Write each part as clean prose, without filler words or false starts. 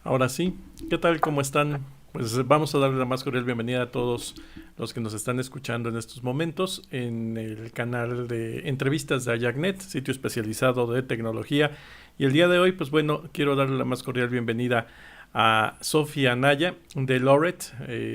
Ahora sí, ¿qué tal? ¿Cómo están? Pues vamos a darle la más cordial bienvenida a todos los que nos están escuchando en estos momentos en el canal de entrevistas de Ayagnet, sitio especializado de tecnología. Y el día de hoy, pues bueno, quiero darle la más cordial bienvenida a Sofía Anaya de Loret,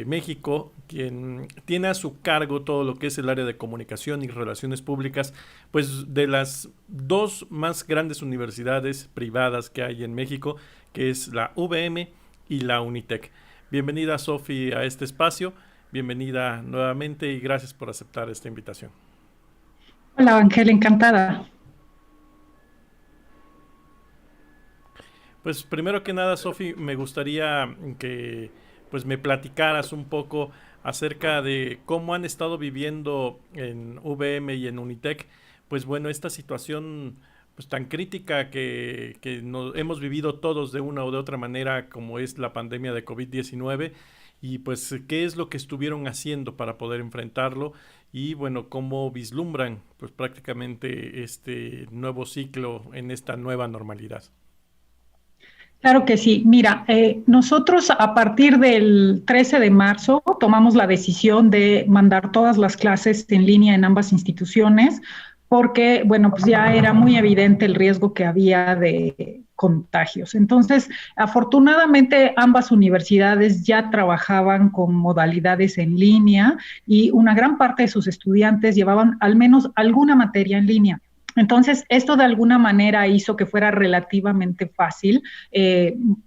México, quien tiene a su cargo todo lo que es el área de comunicación y relaciones públicas, pues de las dos más grandes universidades privadas que hay en México, que es la VM y la Unitec. Bienvenida, Sofi, a este espacio. Bienvenida nuevamente y gracias por aceptar esta invitación. Hola, Ángel, encantada. Pues primero que nada, Sofi, me gustaría que pues me platicaras un poco acerca de cómo han estado viviendo en VM y en Unitec, pues bueno, esta situación pues tan crítica que nos hemos vivido todos de una o de otra manera, como es la pandemia de COVID-19, y pues qué es lo que estuvieron haciendo para poder enfrentarlo y bueno, cómo vislumbran pues prácticamente este nuevo ciclo en esta nueva normalidad. Claro que sí. Mira, nosotros a partir del 13 de marzo tomamos la decisión de mandar todas las clases en línea en ambas instituciones porque, bueno, pues ya era muy evidente el riesgo que había de contagios. Entonces, afortunadamente, ambas universidades ya trabajaban con modalidades en línea y una gran parte de sus estudiantes llevaban al menos alguna materia en línea. Entonces, esto de alguna manera hizo que fuera relativamente fácil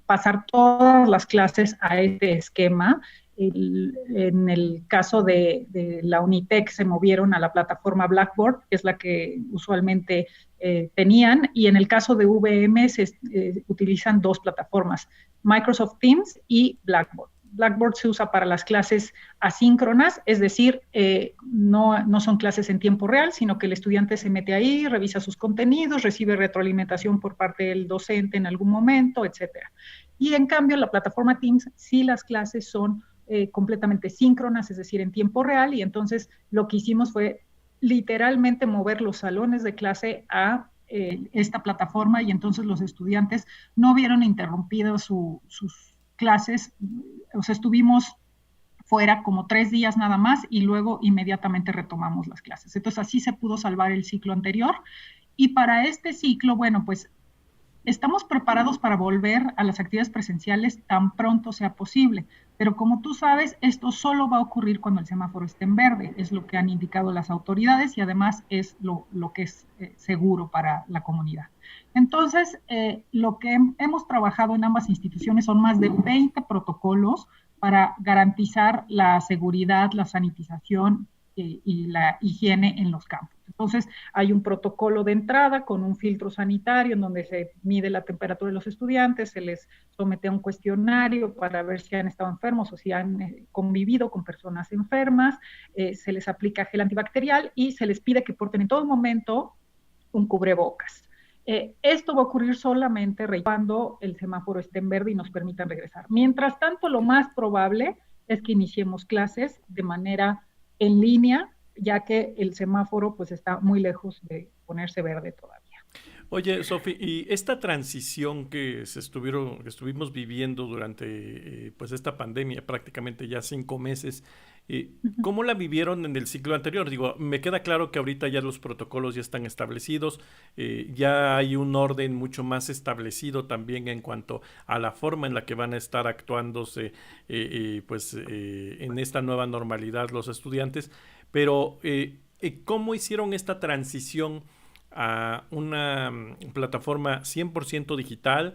pasar todas las clases a este esquema. En el caso de la Unitec se movieron a la plataforma Blackboard, que es la que usualmente tenían, y en el caso de VM se utilizan dos plataformas, Microsoft Teams y Blackboard. Blackboard se usa para las clases asíncronas, es decir, no son clases en tiempo real, sino que el estudiante se mete ahí, revisa sus contenidos, recibe retroalimentación por parte del docente en algún momento, etcétera. Y en cambio, la plataforma Teams, sí las clases son completamente síncronas, es decir, en tiempo real, y entonces lo que hicimos fue literalmente mover los salones de clase a esta plataforma y entonces los estudiantes no vieron interrumpido sus clases, o sea, estuvimos fuera como 3 días nada más y luego inmediatamente retomamos las clases. Entonces así se pudo salvar el ciclo anterior y para este ciclo, bueno, pues estamos preparados para volver a las actividades presenciales tan pronto sea posible, pero como tú sabes, esto solo va a ocurrir cuando el semáforo esté en verde, es lo que han indicado las autoridades y además es lo que es seguro para la comunidad. Entonces, lo que hemos trabajado en ambas instituciones son más de 20 protocolos para garantizar la seguridad, la sanitización y la higiene en los campos. Entonces, hay un protocolo de entrada con un filtro sanitario en donde se mide la temperatura de los estudiantes, se les somete a un cuestionario para ver si han estado enfermos o si han convivido con personas enfermas, se les aplica gel antibacterial y se les pide que porten en todo momento un cubrebocas. Esto va a ocurrir solamente cuando el semáforo esté en verde y nos permitan regresar. Mientras tanto, lo más probable es que iniciemos clases de manera en línea, ya que el semáforo pues está muy lejos de ponerse verde todavía. Oye, Sofi, y esta transición que estuvimos viviendo durante pues esta pandemia, prácticamente ya 5 meses, ¿cómo la vivieron en el ciclo anterior? Digo, me queda claro que ahorita ya los protocolos ya están establecidos, ya hay un orden mucho más establecido también en cuanto a la forma en la que van a estar actuándose en esta nueva normalidad los estudiantes, pero ¿cómo hicieron esta transición a una plataforma 100% digital?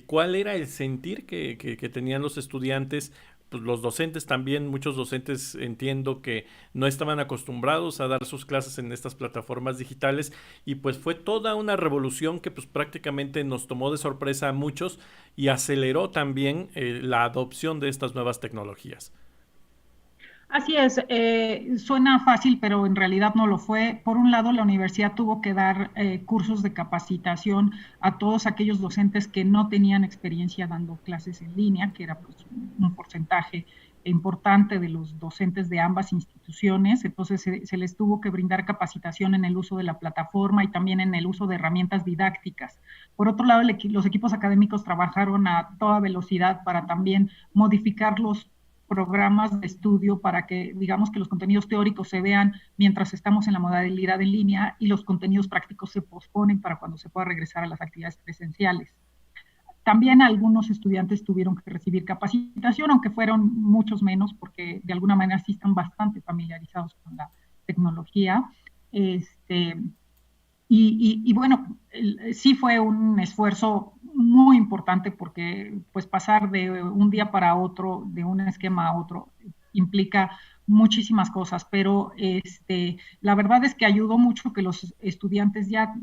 ¿Cuál era el sentir que tenían los estudiantes? Pues los docentes también, muchos docentes entiendo que no estaban acostumbrados a dar sus clases en estas plataformas digitales y pues fue toda una revolución que pues prácticamente nos tomó de sorpresa a muchos y aceleró también la adopción de estas nuevas tecnologías. Así es, suena fácil, pero en realidad no lo fue. Por un lado, la universidad tuvo que dar cursos de capacitación a todos aquellos docentes que no tenían experiencia dando clases en línea, que era pues, un porcentaje importante de los docentes de ambas instituciones, entonces se les tuvo que brindar capacitación en el uso de la plataforma y también en el uso de herramientas didácticas. Por otro lado, los equipos académicos trabajaron a toda velocidad para también modificar los programas de estudio para que, digamos, que los contenidos teóricos se vean mientras estamos en la modalidad en línea y los contenidos prácticos se posponen para cuando se pueda regresar a las actividades presenciales. También algunos estudiantes tuvieron que recibir capacitación, aunque fueron muchos menos, porque de alguna manera sí están bastante familiarizados con la tecnología. Y bueno, sí fue un esfuerzo muy importante porque pues pasar de un día para otro, de un esquema a otro, implica muchísimas cosas, pero la verdad es que ayudó mucho que los estudiantes ya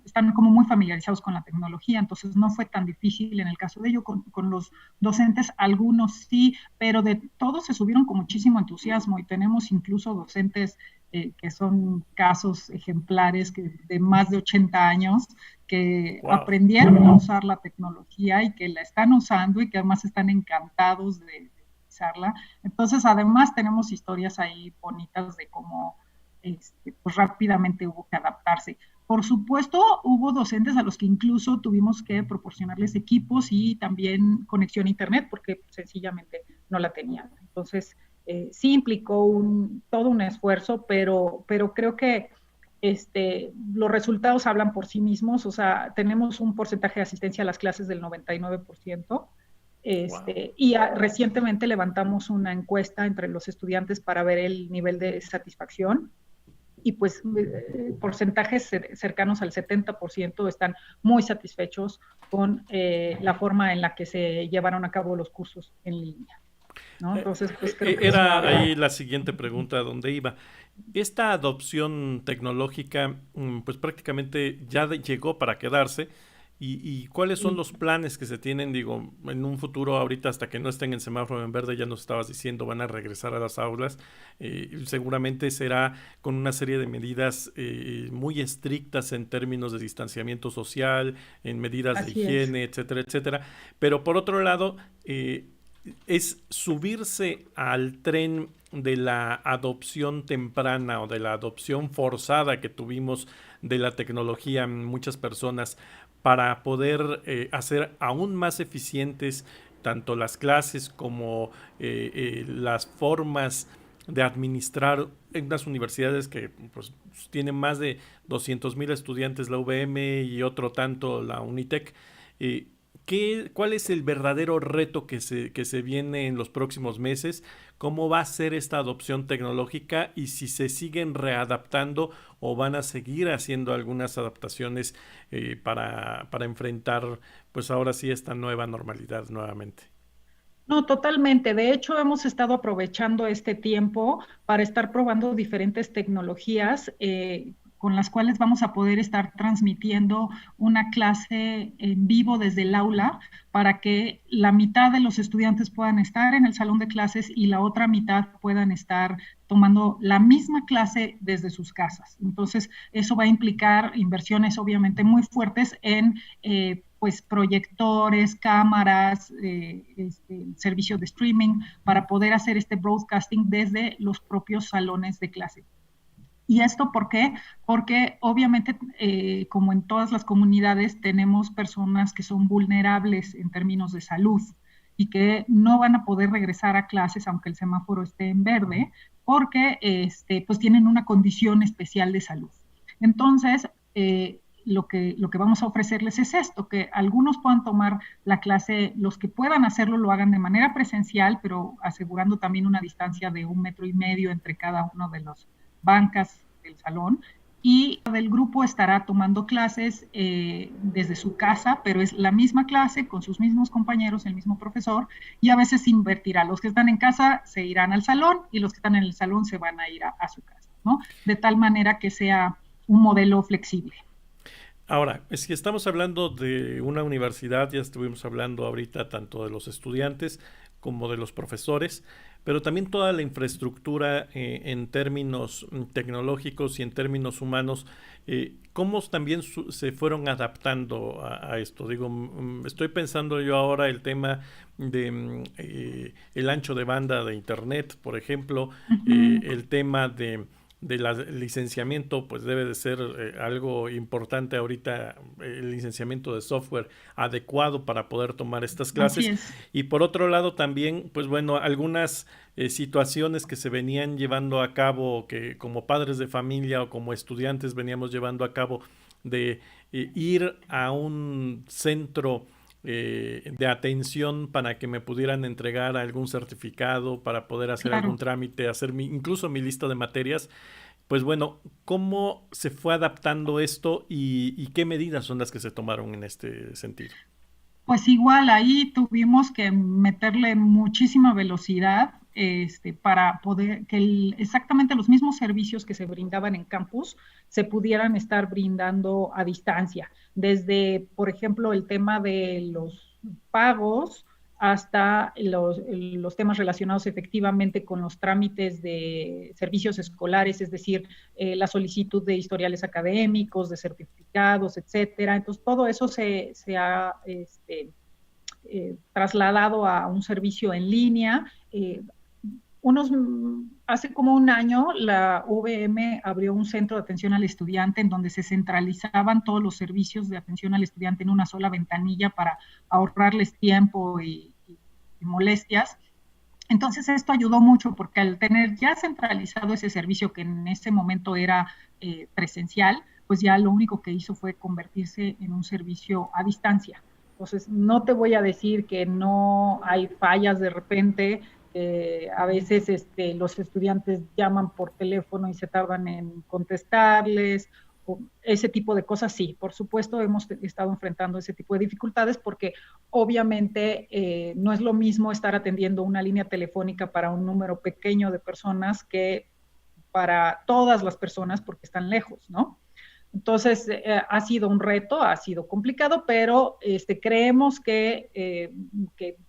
están como muy familiarizados con la tecnología, entonces no fue tan difícil en el caso de ello, con los docentes, algunos sí, pero de todos se subieron con muchísimo entusiasmo y tenemos incluso docentes que son casos ejemplares de más de 80 años que aprendieron a usar la tecnología y que la están usando y que además están encantados de utilizarla. Entonces, además tenemos historias ahí bonitas de cómo pues rápidamente hubo que adaptarse. Por supuesto, hubo docentes a los que incluso tuvimos que proporcionarles equipos y también conexión a internet porque sencillamente no la tenían. Entonces, sí implicó todo un esfuerzo, pero creo que los resultados hablan por sí mismos. O sea, tenemos un porcentaje de asistencia a las clases del 99%. Y recientemente levantamos una encuesta entre los estudiantes para ver el nivel de satisfacción y pues porcentajes cercanos al 70% están muy satisfechos con la forma en la que se llevaron a cabo los cursos en línea, ¿no? Entonces, pues creo que era ahí la siguiente pregunta donde iba. Esta adopción tecnológica, pues prácticamente ya llegó para quedarse. ¿Y cuáles son los planes que se tienen, digo, en un futuro ahorita hasta que no estén en semáforo en verde? Ya nos estabas diciendo, van a regresar a las aulas. Seguramente será con una serie de medidas muy estrictas en términos de distanciamiento social, en medidas de higiene, etcétera, etcétera. Pero por otro lado, es subirse al tren de la adopción temprana o de la adopción forzada que tuvimos de la tecnología en muchas personas para poder hacer aún más eficientes tanto las clases como las formas de administrar en unas universidades que pues, tienen más de 200,000 estudiantes la UVM y otro tanto la Unitec. ¿Cuál es el verdadero reto que se viene en los próximos meses? ¿Cómo va a ser esta adopción tecnológica? Y si se siguen readaptando o van a seguir haciendo algunas adaptaciones para enfrentar, pues ahora sí, esta nueva normalidad nuevamente. No, totalmente. De hecho, hemos estado aprovechando este tiempo para estar probando diferentes tecnologías con las cuales vamos a poder estar transmitiendo una clase en vivo desde el aula para que la mitad de los estudiantes puedan estar en el salón de clases y la otra mitad puedan estar tomando la misma clase desde sus casas. Entonces, eso va a implicar inversiones obviamente muy fuertes en pues proyectores, cámaras, servicio de streaming para poder hacer este broadcasting desde los propios salones de clase. ¿Y esto por qué? Porque obviamente, como en todas las comunidades, tenemos personas que son vulnerables en términos de salud y que no van a poder regresar a clases aunque el semáforo esté en verde, porque pues tienen una condición especial de salud. Entonces, lo que vamos a ofrecerles es esto, que algunos puedan tomar la clase, los que puedan hacerlo lo hagan de manera presencial, pero asegurando también una distancia de 1,5 metros entre cada uno de los bancas del salón, y del grupo estará tomando clases desde su casa, pero es la misma clase con sus mismos compañeros, el mismo profesor, y a veces invertirá. Los que están en casa se irán al salón y los que están en el salón se van a ir a su casa, ¿no? De tal manera que sea un modelo flexible. Ahora, si estamos hablando de una universidad, ya estuvimos hablando ahorita tanto de los estudiantes como de los profesores, pero también toda la infraestructura en términos tecnológicos y en términos humanos, ¿cómo también se fueron adaptando a esto? Digo, estoy pensando yo ahora el tema de el ancho de banda de internet, por ejemplo, el tema de la licenciamiento, pues debe de ser algo importante ahorita, el licenciamiento de software adecuado para poder tomar estas Así clases. es. Y por otro lado también, pues bueno, algunas situaciones que se venían llevando a cabo, que como padres de familia o como estudiantes veníamos llevando a cabo, de ir a un centro de atención para que me pudieran entregar algún certificado, para poder hacer algún Claro. trámite, hacer incluso mi lista de materias. Pues bueno, ¿cómo se fue adaptando esto y qué medidas son las que se tomaron en este sentido? Pues igual ahí tuvimos que meterle muchísima velocidad para poder que exactamente los mismos servicios que se brindaban en campus se pudieran estar brindando a distancia. Desde, por ejemplo, el tema de los pagos hasta los temas relacionados efectivamente con los trámites de servicios escolares, es decir, la solicitud de historiales académicos, de certificados, etcétera. Entonces, todo eso se ha trasladado a un servicio en línea. Hace como un año la UVM abrió un centro de atención al estudiante en donde se centralizaban todos los servicios de atención al estudiante en una sola ventanilla para ahorrarles tiempo y molestias. Entonces esto ayudó mucho porque al tener ya centralizado ese servicio que en ese momento era presencial, pues ya lo único que hizo fue convertirse en un servicio a distancia. Entonces no te voy a decir que no hay fallas de repente, a veces los estudiantes llaman por teléfono y se tardan en contestarles, o ese tipo de cosas, sí, por supuesto hemos estado enfrentando ese tipo de dificultades porque obviamente no es lo mismo estar atendiendo una línea telefónica para un número pequeño de personas que para todas las personas porque están lejos, ¿no? Entonces, ha sido un reto, ha sido complicado, pero creemos que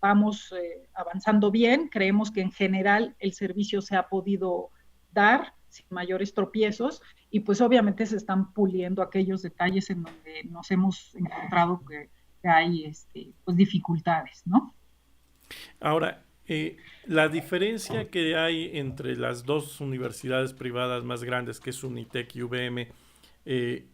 vamos avanzando bien, creemos que en general el servicio se ha podido dar sin mayores tropiezos y pues obviamente se están puliendo aquellos detalles en donde nos hemos encontrado que hay pues dificultades, ¿no? Ahora, la diferencia que hay entre las dos universidades privadas más grandes, que es Unitec y UVM, eh,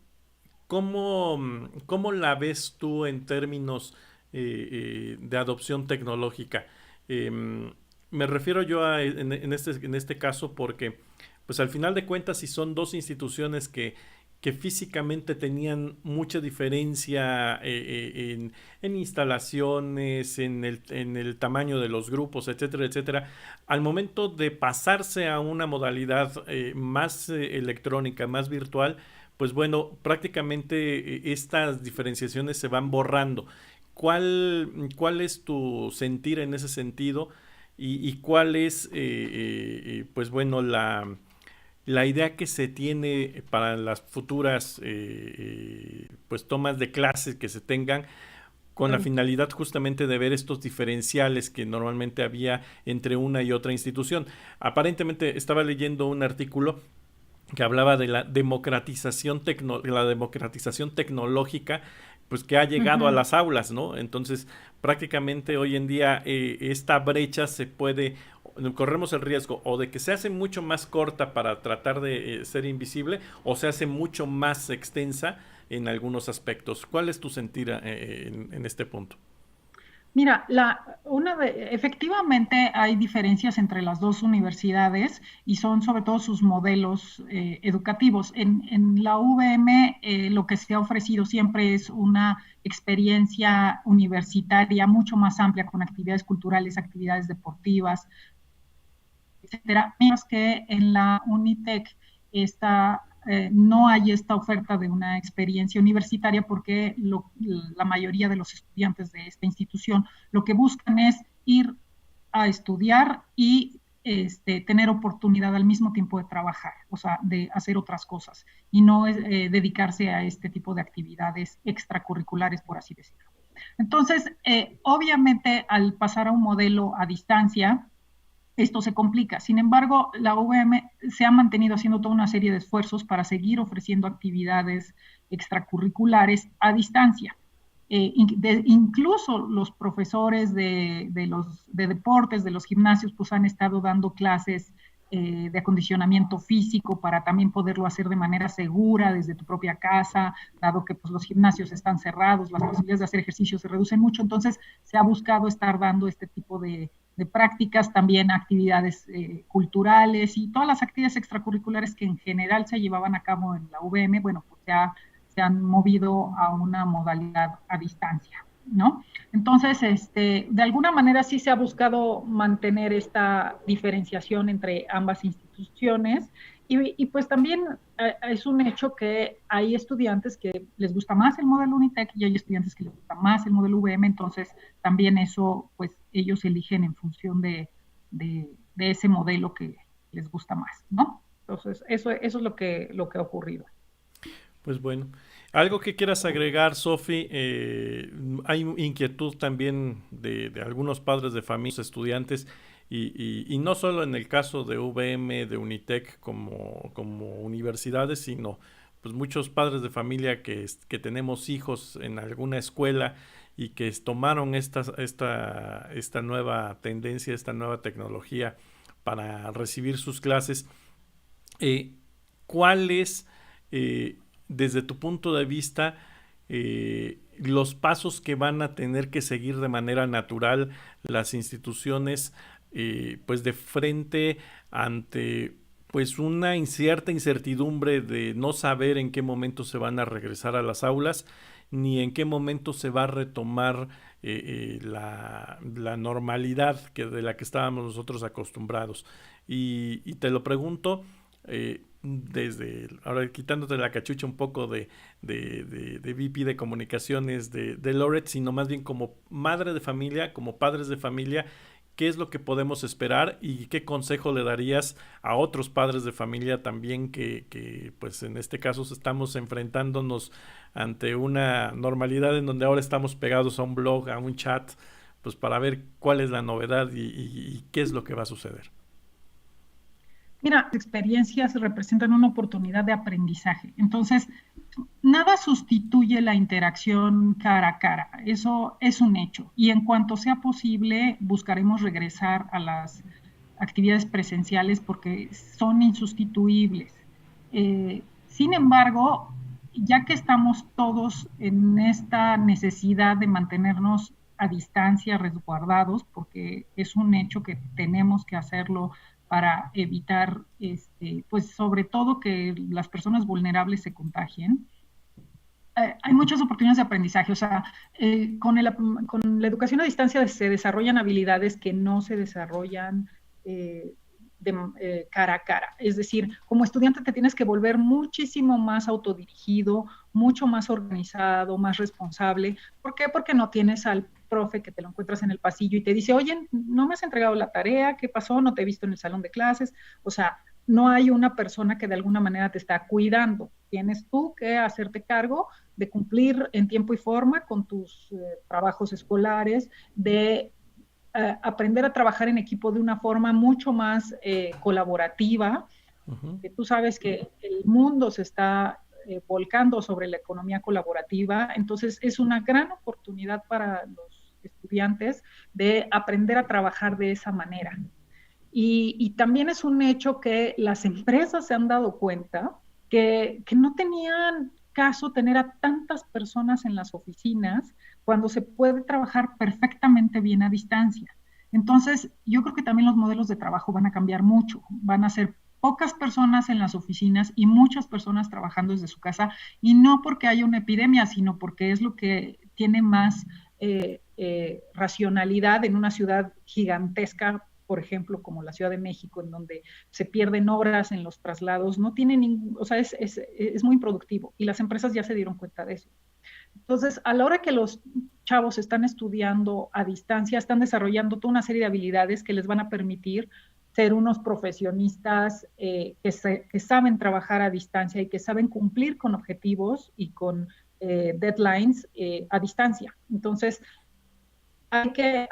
¿cómo la ves tú en términos de adopción tecnológica? Me refiero yo en este caso porque, pues al final de cuentas, si son dos instituciones que físicamente tenían mucha diferencia en instalaciones, en el tamaño de los grupos, etcétera, etcétera, al momento de pasarse a una modalidad más electrónica, más virtual, pues bueno, prácticamente estas diferenciaciones se van borrando. ¿Cuál es tu sentir en ese sentido? Y cuál es, pues bueno, la idea que se tiene para las futuras pues tomas de clases que se tengan con la Claro. finalidad justamente de ver estos diferenciales que normalmente había entre una y otra institución? Aparentemente estaba leyendo un artículo que hablaba de la democratización tecnológica, pues que ha Uh llegado a -huh. las aulas, ¿no? Entonces, prácticamente hoy en día esta brecha corremos el riesgo o de que se hace mucho más corta para tratar de ser invisible o se hace mucho más extensa en algunos aspectos. ¿Cuál es tu sentir en este punto? Mira, efectivamente hay diferencias entre las dos universidades y son sobre todo sus modelos educativos. En la UVM lo que se ha ofrecido siempre es una experiencia universitaria mucho más amplia con actividades culturales, actividades deportivas, etcétera, mientras que en la Unitec no hay esta oferta de una experiencia universitaria porque la mayoría de los estudiantes de esta institución lo que buscan es ir a estudiar y tener oportunidad al mismo tiempo de trabajar, o sea, de hacer otras cosas y no dedicarse a este tipo de actividades extracurriculares, por así decirlo. Entonces, obviamente, al pasar a un modelo a distancia, esto se complica. Sin embargo, la UVM se ha mantenido haciendo toda una serie de esfuerzos para seguir ofreciendo actividades extracurriculares a distancia. Incluso los profesores de deportes, de los gimnasios, pues han estado dando clases de acondicionamiento físico para también poderlo hacer de manera segura desde tu propia casa, dado que pues, los gimnasios están cerrados, las posibilidades de hacer ejercicio se reducen mucho, entonces se ha buscado estar dando este tipo de prácticas, también actividades culturales y todas las actividades extracurriculares que en general se llevaban a cabo en la UVM, bueno, pues se han movido a una modalidad a distancia, ¿no? Entonces, de alguna manera sí se ha buscado mantener esta diferenciación entre ambas instituciones y pues también es un hecho que hay estudiantes que les gusta más el modelo Unitec y hay estudiantes que les gusta más el modelo UVM, entonces también eso, pues ellos eligen en función de ese modelo que les gusta más, ¿no? Entonces, eso es lo que ha ocurrido. Pues bueno, algo que quieras agregar, Sofi, hay inquietud también de algunos padres de familias, estudiantes, y no solo en el caso de VM, de Unitec como universidades, sino pues muchos padres de familia que tenemos hijos en alguna escuela y que tomaron esta nueva tendencia, esta nueva tecnología para recibir sus clases. Eh, ¿Cuál es desde tu punto de vista, los pasos que van a tener que seguir de manera natural las instituciones, pues de frente ante pues una cierta incertidumbre de no saber en qué momento se van a regresar a las aulas, ni en qué momento se va a retomar la normalidad de la que estábamos nosotros acostumbrados. Y te lo pregunto, desde ahora quitándote la cachucha un poco de VP de comunicaciones de Loret, sino más bien como madre de familia, como padres de familia, ¿qué es lo que podemos esperar y qué consejo le darías a otros padres de familia también que pues en este caso estamos enfrentándonos ante una normalidad en donde ahora estamos pegados a un blog, a un chat, pues para ver cuál es la novedad y qué es lo que va a suceder? Mira, las experiencias representan una oportunidad de aprendizaje. Entonces, nada sustituye la interacción cara a cara. Eso es un hecho. Y en cuanto sea posible, buscaremos regresar a las actividades presenciales porque son insustituibles. Sin embargo, ya que estamos todos en esta necesidad de mantenernos a distancia, resguardados, porque es un hecho que tenemos que hacerlo para evitar, pues sobre todo que las personas vulnerables se contagien. Hay muchas oportunidades de aprendizaje, o sea, con la educación a distancia se desarrollan habilidades que no se desarrollan cara a cara. Es decir, como estudiante te tienes que volver muchísimo más autodirigido, mucho más organizado, más responsable. ¿Por qué? Porque no tienes al profe que te lo encuentras en el pasillo y te dice, oye, no me has entregado la tarea, ¿qué pasó? No te he visto en el salón de clases. O sea, no hay una persona que de alguna manera te está cuidando. Tienes tú que hacerte cargo de cumplir en tiempo y forma con tus trabajos escolares, de aprender a trabajar en equipo de una forma mucho más colaborativa. Uh-huh. Tú sabes que el mundo se está volcando sobre la economía colaborativa, entonces es una gran oportunidad para los estudiantes de aprender a trabajar de esa manera. Y también es un hecho que las empresas se han dado cuenta que no tenían caso tener a tantas personas en las oficinas cuando se puede trabajar perfectamente bien a distancia. Entonces, yo creo que también los modelos de trabajo van a cambiar mucho, van a ser pocas personas en las oficinas y muchas personas trabajando desde su casa, y no porque haya una epidemia, sino porque es lo que tiene más racionalidad en una ciudad gigantesca, por ejemplo, como la Ciudad de México, en donde se pierden horas en los traslados, no tiene ningún, o sea, es muy improductivo y las empresas ya se dieron cuenta de eso. Entonces, a la hora que los chavos están estudiando a distancia, están desarrollando toda una serie de habilidades que les van a permitir ser unos profesionistas que saben trabajar a distancia y que saben cumplir con objetivos y con deadlines a distancia. Entonces, hay que,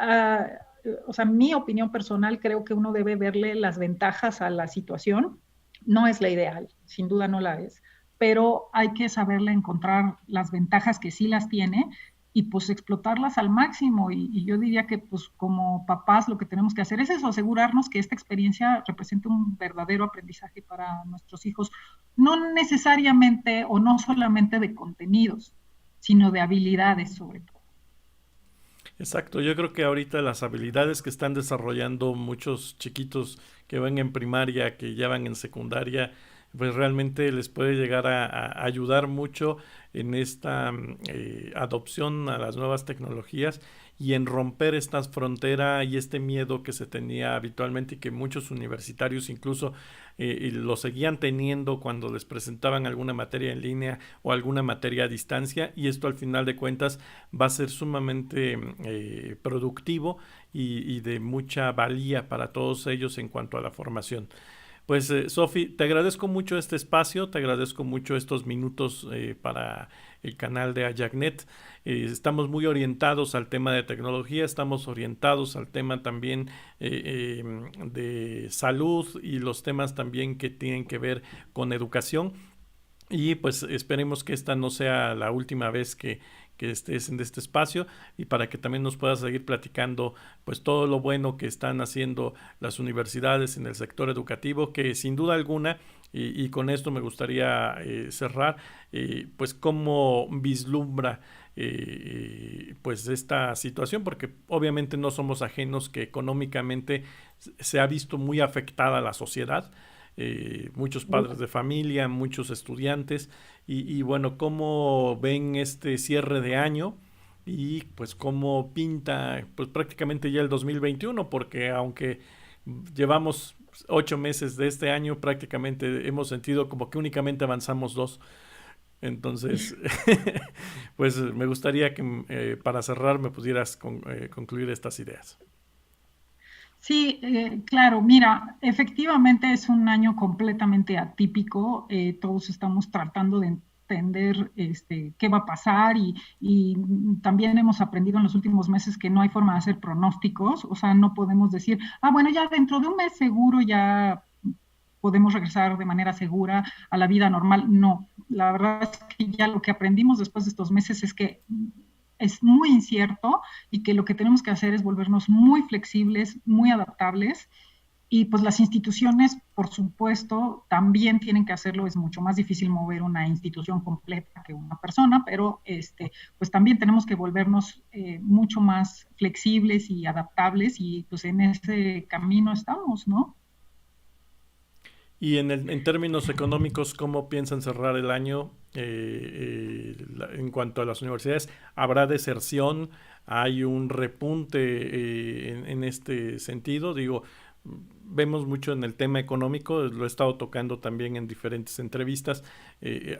o sea, mi opinión personal, creo que uno debe verle las ventajas a la situación. No es la ideal, sin duda no la es, pero hay que saberle encontrar las ventajas que sí las tiene y pues explotarlas al máximo. Y yo diría que pues como papás lo que tenemos que hacer es eso, asegurarnos que esta experiencia represente un verdadero aprendizaje para nuestros hijos, no necesariamente o no solamente de contenidos, sino de habilidades sobre todo. Exacto, yo creo que ahorita las habilidades que están desarrollando muchos chiquitos que van en primaria, que ya van en secundaria, pues realmente les puede llegar a ayudar mucho en esta adopción a las nuevas tecnologías y en romper esta frontera y este miedo que se tenía habitualmente y que muchos universitarios incluso lo seguían teniendo cuando les presentaban alguna materia en línea o alguna materia a distancia, y esto al final de cuentas va a ser sumamente productivo y de mucha valía para todos ellos en cuanto a la formación. Pues Sofi, te agradezco mucho este espacio, te agradezco mucho estos minutos para el canal de Ayagnet. Estamos muy orientados al tema de tecnología, estamos orientados al tema también de salud y los temas también que tienen que ver con educación. Y pues esperemos que esta no sea la última vez que estés en este espacio, y para que también nos puedas seguir platicando pues todo lo bueno que están haciendo las universidades en el sector educativo, que sin duda alguna, y con esto me gustaría cerrar, pues cómo vislumbra pues esta situación, porque obviamente no somos ajenos que económicamente se ha visto muy afectada la sociedad, muchos padres de familia, muchos estudiantes, y bueno, cómo ven este cierre de año y pues cómo pinta pues prácticamente ya el 2021, porque aunque llevamos 8 meses de este año, prácticamente hemos sentido como que únicamente avanzamos dos. Entonces, pues me gustaría que para cerrar me pudieras concluir estas ideas. Sí, claro, mira, efectivamente es un año completamente atípico. Todos estamos tratando de entender qué va a pasar y también hemos aprendido en los últimos meses que no hay forma de hacer pronósticos, o sea, no podemos decir, bueno, ya dentro de un mes seguro ya podemos regresar de manera segura a la vida normal. No, la verdad es que ya lo que aprendimos después de estos meses es que es muy incierto y que lo que tenemos que hacer es volvernos muy flexibles, muy adaptables. Y pues las instituciones, por supuesto, también tienen que hacerlo. Es mucho más difícil mover una institución completa que una persona, pero pues también tenemos que volvernos mucho más flexibles y adaptables, y pues en ese camino estamos, ¿no? Y en términos económicos, ¿cómo piensan cerrar el año en cuanto a las universidades? ¿Habrá deserción? ¿Hay un repunte en este sentido? Digo, vemos mucho en el tema económico, lo he estado tocando también en diferentes entrevistas.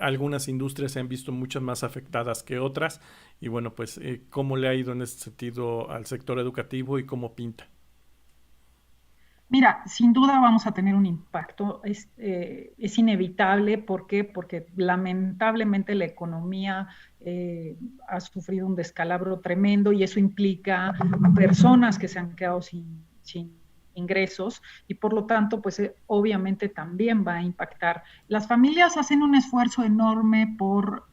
Algunas industrias se han visto muchas más afectadas que otras. Y bueno, pues, ¿cómo le ha ido en este sentido al sector educativo y cómo pinta? Mira, sin duda vamos a tener un impacto, es inevitable. ¿Por qué? Porque lamentablemente la economía ha sufrido un descalabro tremendo y eso implica personas que se han quedado sin ingresos, y por lo tanto, pues obviamente también va a impactar. Las familias hacen un esfuerzo enorme por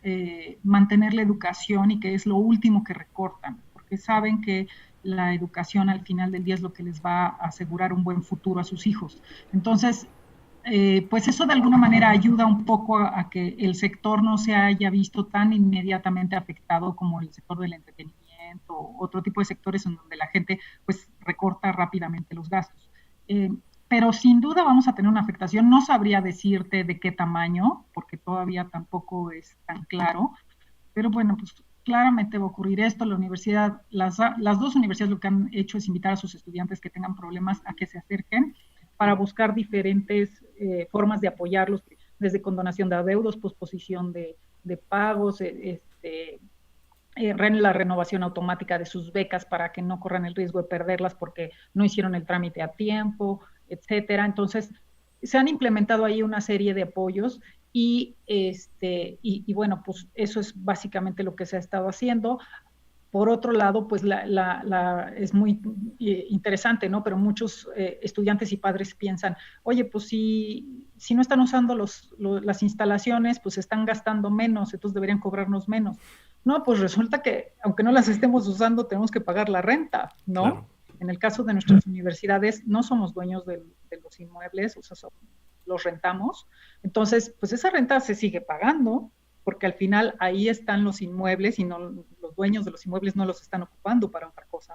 mantener la educación, y que es lo último que recortan, porque saben que la educación al final del día es lo que les va a asegurar un buen futuro a sus hijos. Entonces, pues eso de alguna manera ayuda un poco a que el sector no se haya visto tan inmediatamente afectado como el sector del entretenimiento, otro tipo de sectores en donde la gente pues recorta rápidamente los gastos. Pero sin duda vamos a tener una afectación. No sabría decirte de qué tamaño, porque todavía tampoco es tan claro, pero bueno, pues claramente va a ocurrir esto. La universidad, las dos universidades lo que han hecho es invitar a sus estudiantes que tengan problemas a que se acerquen para buscar diferentes formas de apoyarlos, desde condonación de adeudos, posposición de pagos, la renovación automática de sus becas para que no corran el riesgo de perderlas porque no hicieron el trámite a tiempo, etcétera. Entonces, se han implementado ahí una serie de apoyos y bueno, pues eso es básicamente lo que se ha estado haciendo. Por otro lado, pues es muy interesante, ¿no? Pero muchos estudiantes y padres piensan, oye, pues si no están usando las instalaciones, pues están gastando menos, entonces deberían cobrarnos menos. No, pues resulta que aunque no las estemos usando, tenemos que pagar la renta, ¿no? Claro. En el caso de nuestras universidades, no somos dueños de los inmuebles, o sea, los rentamos. Entonces, pues esa renta se sigue pagando, porque al final ahí están los inmuebles y no, los dueños de los inmuebles no los están ocupando para otra cosa.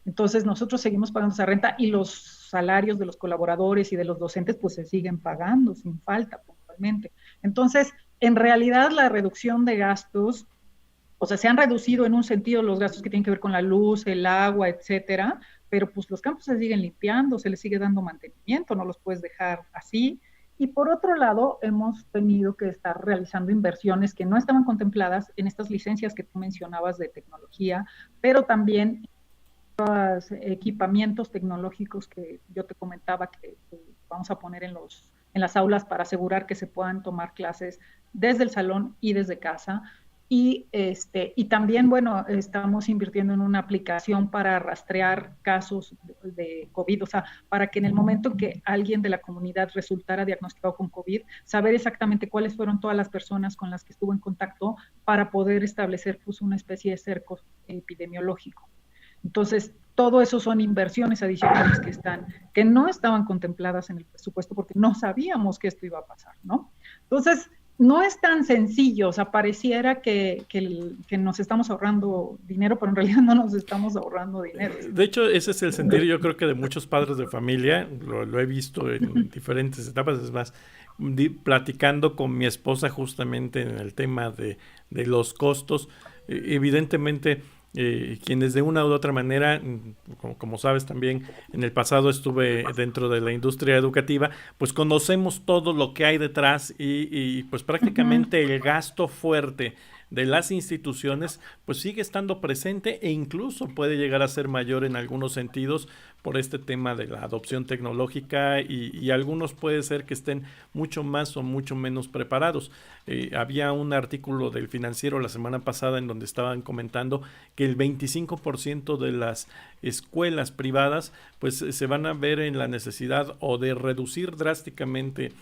Entonces nosotros seguimos pagando esa renta y los salarios de los colaboradores y de los docentes pues se siguen pagando sin falta puntualmente. Entonces, en realidad la reducción de gastos, o sea, se han reducido en un sentido los gastos que tienen que ver con la luz, el agua, etcétera, pero pues los campos se siguen limpiando, se les sigue dando mantenimiento, no los puedes dejar así. Y por otro lado, hemos tenido que estar realizando inversiones que no estaban contempladas en estas licencias que tú mencionabas de tecnología, pero también equipamientos tecnológicos que yo te comentaba que vamos a poner en las aulas para asegurar que se puedan tomar clases desde el salón y desde casa. Y también, bueno, estamos invirtiendo en una aplicación para rastrear casos de COVID, o sea, para que en el momento en que alguien de la comunidad resultara diagnosticado con COVID, saber exactamente cuáles fueron todas las personas con las que estuvo en contacto para poder establecer pues una especie de cerco epidemiológico. Entonces, todo eso son inversiones adicionales que no estaban contempladas en el presupuesto porque no sabíamos que esto iba a pasar, ¿no? Entonces, no es tan sencillo, o sea, pareciera que nos estamos ahorrando dinero, pero en realidad no nos estamos ahorrando dinero. De hecho, ese es el sentir, yo creo que de muchos padres de familia, lo he visto en diferentes etapas, es más, platicando con mi esposa justamente en el tema de los costos, evidentemente quienes de una u otra manera, como sabes también, en el pasado estuve dentro de la industria educativa, pues conocemos todo lo que hay detrás y pues prácticamente el gasto fuerte de las instituciones pues sigue estando presente e incluso puede llegar a ser mayor en algunos sentidos por este tema de la adopción tecnológica y algunos puede ser que estén mucho más o mucho menos preparados. Había un artículo del Financiero la semana pasada en donde estaban comentando que el 25% de las escuelas privadas pues se van a ver en la necesidad o de reducir drásticamente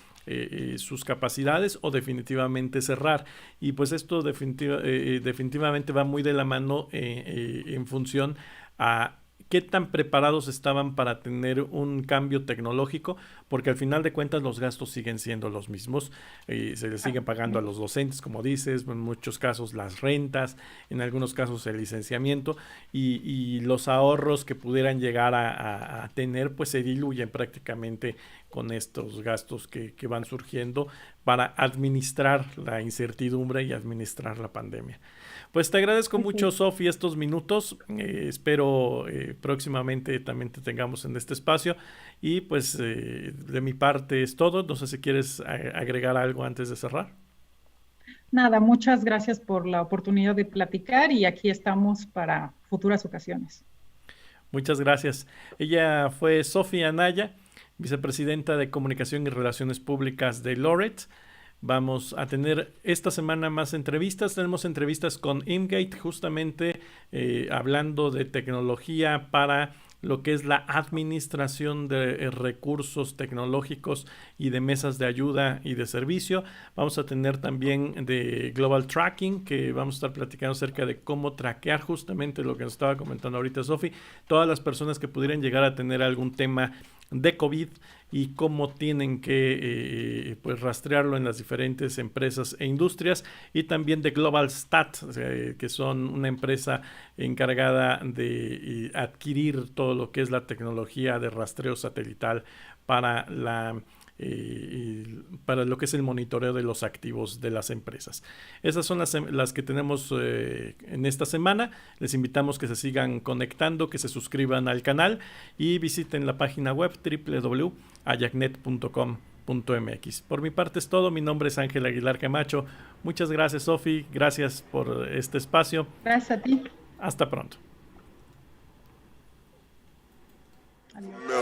sus capacidades o definitivamente cerrar, y pues esto definitivamente va muy de la mano en función a qué tan preparados estaban para tener un cambio tecnológico, porque al final de cuentas los gastos siguen siendo los mismos, se les siguen pagando a los docentes, como dices, en muchos casos las rentas, en algunos casos el licenciamiento, y los ahorros que pudieran llegar a tener pues se diluyen prácticamente con estos gastos que van surgiendo para administrar la incertidumbre y administrar la pandemia. Pues te agradezco mucho, Sofi, estos minutos. Espero próximamente también te tengamos en este espacio. Y pues de mi parte es todo. No sé si quieres agregar algo antes de cerrar. Nada, muchas gracias por la oportunidad de platicar y aquí estamos para futuras ocasiones. Muchas gracias. Ella fue Sofi Anaya, vicepresidenta de Comunicación y Relaciones Públicas de Laureate. Vamos a tener esta semana más entrevistas. Tenemos entrevistas con IMGATE, justamente hablando de tecnología para lo que es la administración de recursos tecnológicos y de mesas de ayuda y de servicio. Vamos a tener también de Global Tracking, que vamos a estar platicando acerca de cómo traquear justamente lo que nos estaba comentando ahorita Sofi, todas las personas que pudieran llegar a tener algún tema de COVID y cómo tienen que pues rastrearlo en las diferentes empresas e industrias, y también de Global Stat, que son una empresa encargada de adquirir todo lo que es la tecnología de rastreo satelital para para lo que es el monitoreo de los activos de las empresas. Esas son las que tenemos en esta semana. Les invitamos que se sigan conectando, que se suscriban al canal y visiten la página web www.ayacnet.com.mx. Por mi parte es todo. Mi nombre es Ángel Aguilar Camacho. Muchas gracias, Sofi. Gracias por este espacio. Gracias a ti. Hasta pronto. Adiós.